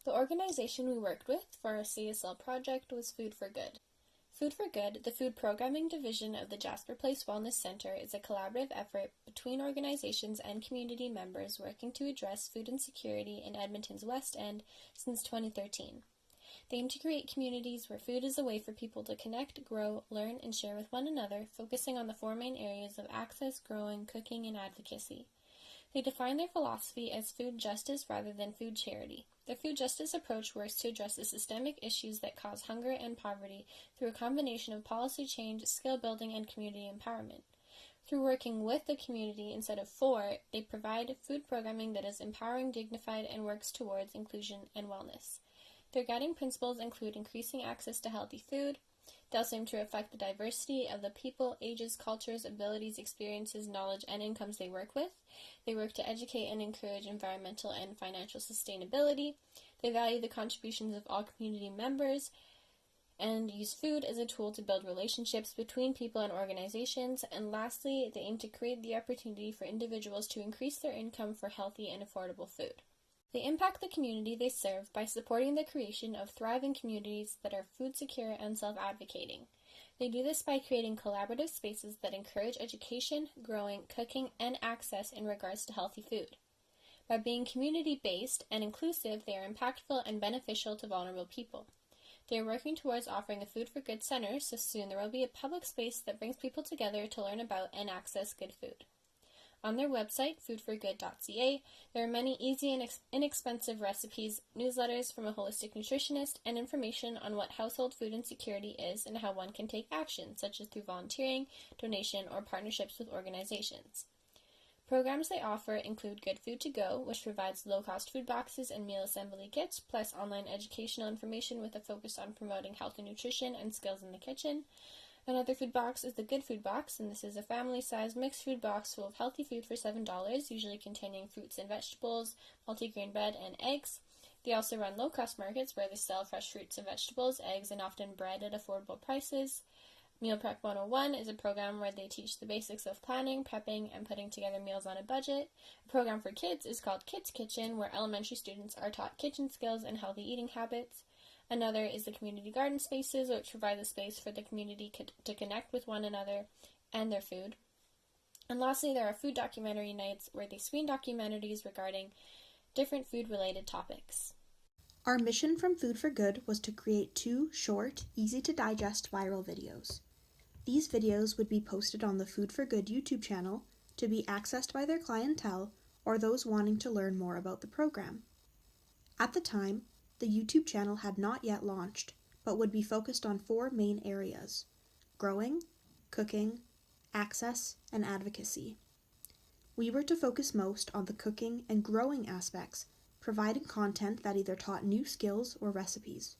The organization we worked with for our CSL project was Food4Good. Food4Good, the food programming division of the Jasper Place Wellness Center, is a collaborative effort between organizations and community members working to address food insecurity in Edmonton's West End since 2013. They aim to create communities where food is a way for people to connect, grow, learn, and share with one another, focusing on the four main areas of access, growing, cooking, and advocacy. They define their philosophy as food justice rather than food charity. Their food justice approach works to address the systemic issues that cause hunger and poverty through a combination of policy change, skill building, and community empowerment. Through working with the community instead of for it, they provide food programming that is empowering, dignified, and works towards inclusion and wellness. Their guiding principles include increasing access to healthy food. They also aim to reflect the diversity of the people, ages, cultures, abilities, experiences, knowledge, and incomes they work with. They work to educate and encourage environmental and financial sustainability. They value the contributions of all community members and use food as a tool to build relationships between people and organizations. And lastly, they aim to create the opportunity for individuals to increase their income for healthy and affordable food. They impact the community they serve by supporting the creation of thriving communities that are food secure and self-advocating. They do this by creating collaborative spaces that encourage education, growing, cooking, and access in regards to healthy food. By being community-based and inclusive, they are impactful and beneficial to vulnerable people. They are working towards offering a Food4Good center, so soon there will be a public space that brings people together to learn about and access good food. On their website, food4good.ca, there are many easy and inexpensive recipes, newsletters from a holistic nutritionist, and information on what household food insecurity is and how one can take action, such as through volunteering, donation, or partnerships with organizations. Programs they offer include Good Food to Go, which provides low-cost food boxes and meal assembly kits, plus online educational information with a focus on promoting health and nutrition and skills in the kitchen. Another food box is the Good Food Box, and this is a family-sized mixed food box full of healthy food for $7, usually containing fruits and vegetables, multigrain bread, and eggs. They also run low-cost markets where they sell fresh fruits and vegetables, eggs, and often bread at affordable prices. Meal Prep 101 is a program where they teach the basics of planning, prepping, and putting together meals on a budget. A program for kids is called Kids Kitchen, where elementary students are taught kitchen skills and healthy eating habits. Another is the community garden spaces, which provide a space for the community to connect with one another and their food. And lastly, there are food documentary nights where they screen documentaries regarding different food-related topics. Our mission from Food4Good was to create 2 short, easy-to-digest viral videos. These videos would be posted on the Food4Good YouTube channel to be accessed by their clientele or those wanting to learn more about the program. At the time, the YouTube channel had not yet launched, but would be focused on 4 main areas: growing, cooking, access, and advocacy. We were to focus most on the cooking and growing aspects, providing content that either taught new skills or recipes.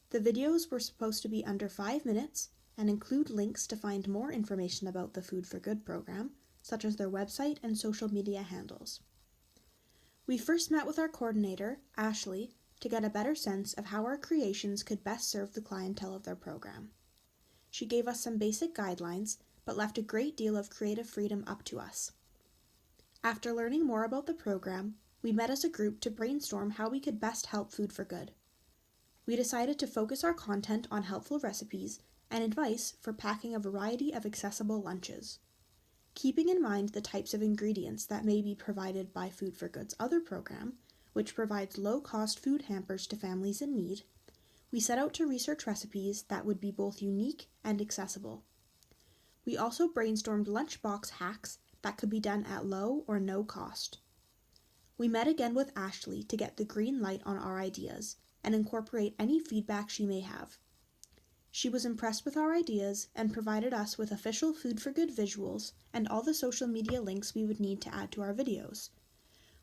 The videos were supposed to be under 5 minutes and include links to find more information about the Food4Good program, such as their website and social media handles. We first met with our coordinator, Ashley, to get a better sense of how our creations could best serve the clientele of their program. She gave us some basic guidelines, but left a great deal of creative freedom up to us. After learning more about the program, we met as a group to brainstorm how we could best help Food4Good. We decided to focus our content on helpful recipes and advice for packing a variety of accessible lunches. Keeping in mind the types of ingredients that may be provided by Food4Good's other program, which provides low-cost food hampers to families in need, we set out to research recipes that would be both unique and accessible. We also brainstormed lunchbox hacks that could be done at low or no cost. We met again with Ashley to get the green light on our ideas and incorporate any feedback she may have. She was impressed with our ideas and provided us with official Food4Good visuals and all the social media links we would need to add to our videos.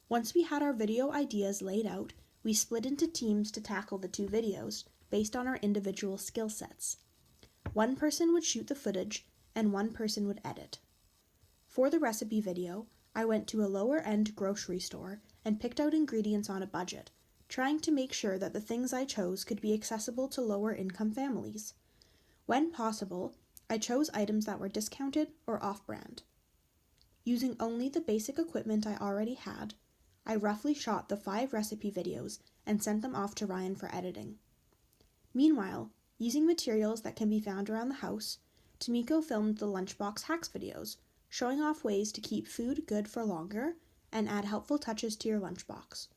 Once we had our video ideas laid out, we split into teams to tackle the 2 videos based on our individual skill sets. One person would shoot the footage and one person would edit. For the recipe video, I went to a lower-end grocery store and picked out ingredients on a budget, trying to make sure that the things I chose could be accessible to lower-income families. When possible, I chose items that were discounted or off-brand. Using only the basic equipment I already had, I roughly shot the 5 recipe videos and sent them off to Ryan for editing. Meanwhile, using materials that can be found around the house, Tomiko filmed the Lunchbox Hacks videos, showing off ways to keep food good for longer and add helpful touches to your lunchbox.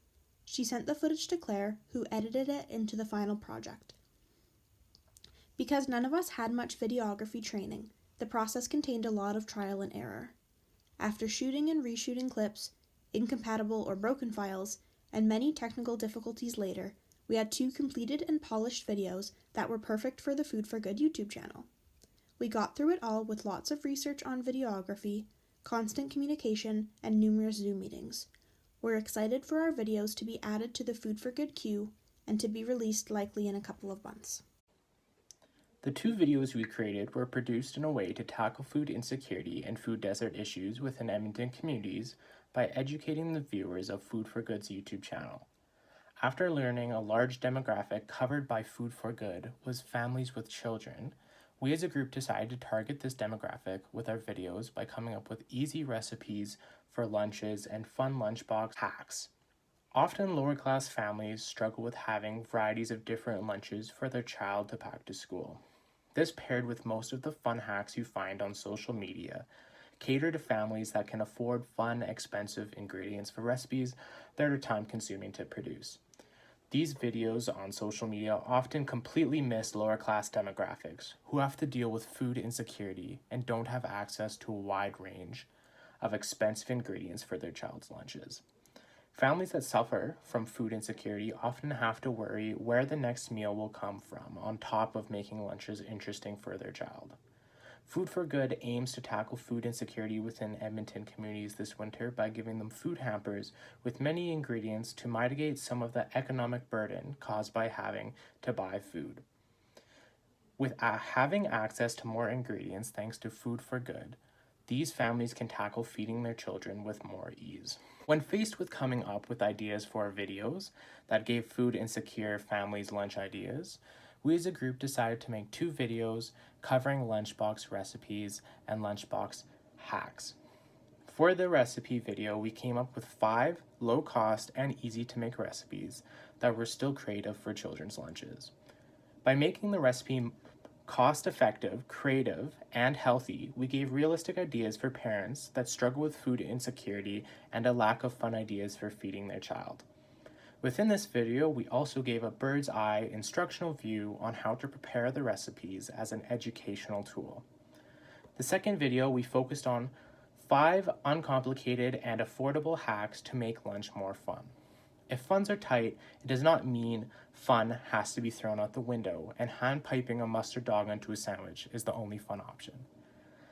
She sent the footage to Claire, who edited it into the final project. Because none of us had much videography training, the process contained a lot of trial and error. After shooting and reshooting clips, incompatible or broken files, and many technical difficulties later, we had 2 completed and polished videos that were perfect for the Food4Good YouTube channel. We got through it all with lots of research on videography, constant communication, and numerous Zoom meetings. We're excited for our videos to be added to the Food4Good queue and to be released likely in a couple of months. The 2 videos we created were produced in a way to tackle food insecurity and food desert issues within Edmonton communities by educating the viewers of Food4Good's YouTube channel. After learning a large demographic covered by Food4Good was families with children, we as a group decided to target this demographic with our videos by coming up with easy recipes for lunches and fun lunchbox hacks. Often lower class families struggle with having varieties of different lunches for their child to pack to school. This, paired with most of the fun hacks you find on social media, cater to families that can afford fun, expensive ingredients for recipes that are time-consuming to produce. These videos on social media often completely miss lower class demographics who have to deal with food insecurity and don't have access to a wide range of expensive ingredients for their child's lunches. Families that suffer from food insecurity often have to worry where the next meal will come from, on top of making lunches interesting for their child. Food4Good aims to tackle food insecurity within Edmonton communities this winter by giving them food hampers with many ingredients to mitigate some of the economic burden caused by having to buy food. With having access to more ingredients thanks to Food4Good, these families can tackle feeding their children with more ease. When faced with coming up with ideas for videos that gave food insecure families lunch ideas, we as a group decided to make 2 videos covering lunchbox recipes and lunchbox hacks. For the recipe video, we came up with 5 low-cost and easy-to-make recipes that were still creative for children's lunches. By making the recipe cost-effective, creative, and healthy, we gave realistic ideas for parents that struggle with food insecurity and a lack of fun ideas for feeding their child. Within this video, we also gave a bird's eye instructional view on how to prepare the recipes as an educational tool. The second video, we focused on 5 uncomplicated and affordable hacks to make lunch more fun. If funds are tight, it does not mean fun has to be thrown out the window and hand piping a mustard dog onto a sandwich is the only fun option.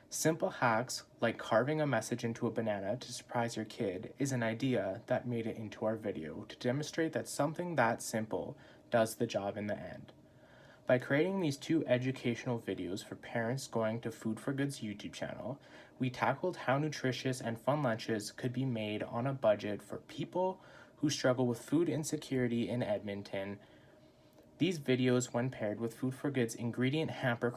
Simple hacks like carving a message into a banana to surprise your kid is an idea that made it into our video to demonstrate that something that simple does the job in the end. By creating these 2 educational videos for parents going to Food4Good's YouTube channel, we tackled how nutritious and fun lunches could be made on a budget for people who struggle with food insecurity in Edmonton. These videos, when paired with Food4Good's ingredient hamper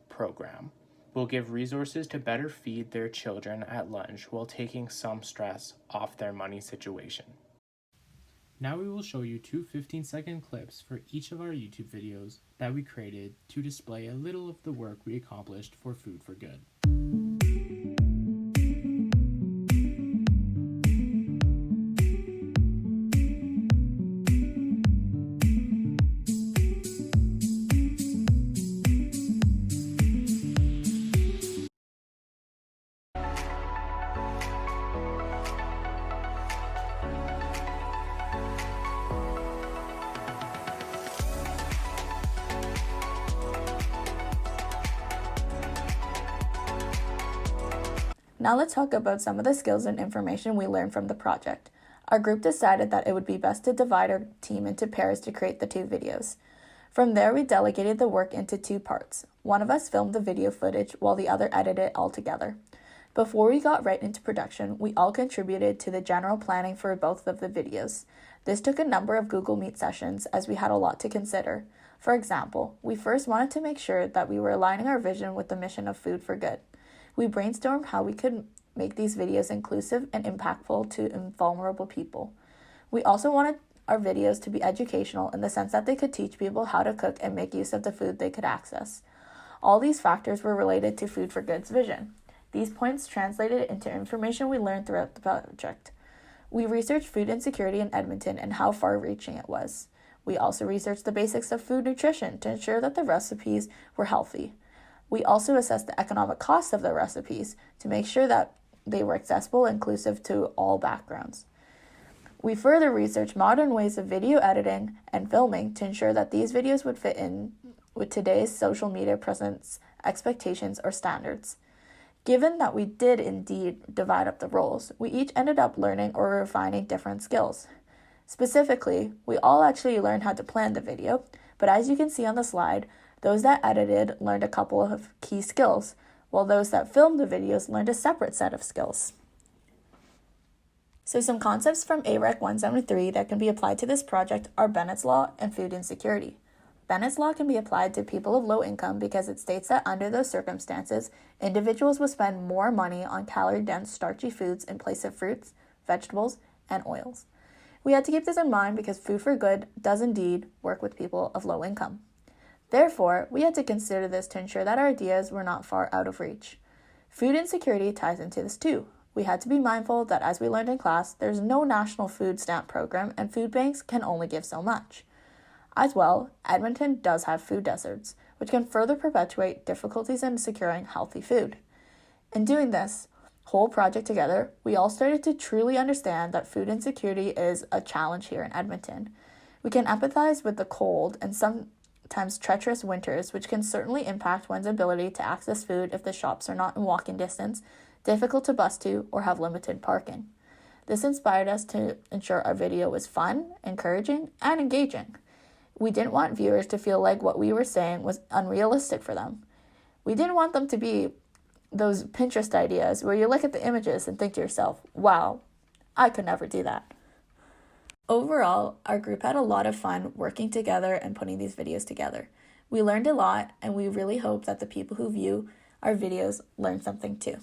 program, will give resources to better feed their children at lunch while taking some stress off their money situation. Now we will show you 2 15-second clips for each of our YouTube videos that we created to display a little of the work we accomplished for Food4Good. Now let's talk about some of the skills and information we learned from the project. Our group decided that it would be best to divide our team into pairs to create the 2 videos. From there, we delegated the work into 2 parts. One of us filmed the video footage while the other edited it all together. Before we got right into production, we all contributed to the general planning for both of the videos. This took a number of Google Meet sessions as we had a lot to consider. For example, we first wanted to make sure that we were aligning our vision with the mission of Food4Good. We brainstormed how we could make these videos inclusive and impactful to vulnerable people. We also wanted our videos to be educational in the sense that they could teach people how to cook and make use of the food they could access. All these factors were related to Food for Good's vision. These points translated into information we learned throughout the project. We researched food insecurity in Edmonton and how far-reaching it was. We also researched the basics of food nutrition to ensure that the recipes were healthy. We also assessed the economic cost of the recipes to make sure that they were accessible and inclusive to all backgrounds. We further researched modern ways of video editing and filming to ensure that these videos would fit in with today's social media presence, expectations, or standards. Given that we did indeed divide up the roles, we each ended up learning or refining different skills. Specifically, we all actually learned how to plan the video, but as you can see on the slide, those that edited learned a couple of key skills, while those that filmed the videos learned a separate set of skills. So some concepts from AREC 173 that can be applied to this project are Bennett's Law and food insecurity. Bennett's Law can be applied to people of low income because it states that under those circumstances, individuals will spend more money on calorie-dense, starchy foods in place of fruits, vegetables, and oils. We had to keep this in mind because Food for Good does indeed work with people of low income. Therefore, we had to consider this to ensure that our ideas were not far out of reach. Food insecurity ties into this too. We had to be mindful that as we learned in class, there's no national food stamp program and food banks can only give so much. As well, Edmonton does have food deserts, which can further perpetuate difficulties in securing healthy food. In doing this whole project together, we all started to truly understand that food insecurity is a challenge here in Edmonton. We can empathize with the cold and sometimes treacherous winters, which can certainly impact one's ability to access food if the shops are not in walking distance, difficult to bus to, or have limited parking. This inspired us to ensure our video was fun, encouraging, and engaging. We didn't want viewers to feel like what we were saying was unrealistic for them. We didn't want them to be those Pinterest ideas where you look at the images and think to yourself, wow, I could never do that. Overall, our group had a lot of fun working together and putting these videos together. We learned a lot, and we really hope that the people who view our videos learn something too.